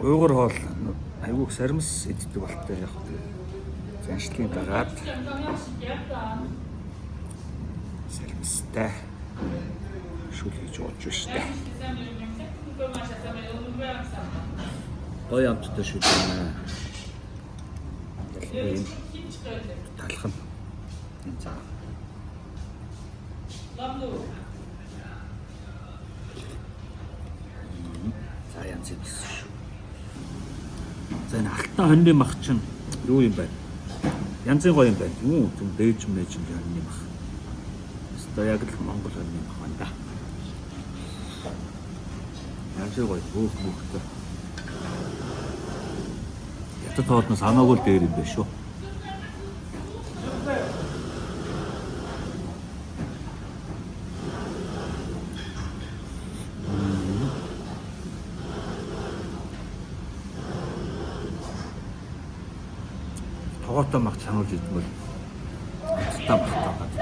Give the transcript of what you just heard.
Уйгур хоол айгүй саримс иддэг болтой яг. Заншлын дагаад саримстай шүл хийж ууж штэ. Гоё амттай шүл байна. Талхан. За. За янз биш шүү. За энэ алтан хоньны мах чинь юу юм бэ? Янзын гоё юм байна. Юу юм дээж мэж юм хоньны мах. Өстой яг л Монгол хоньны мах байна да. Янзын гоё хөөхтэй. Ятад тоодноос хамаагүй л дээр юм байна шүү. Тогоотой мах чануулж идмэл амттай махтай.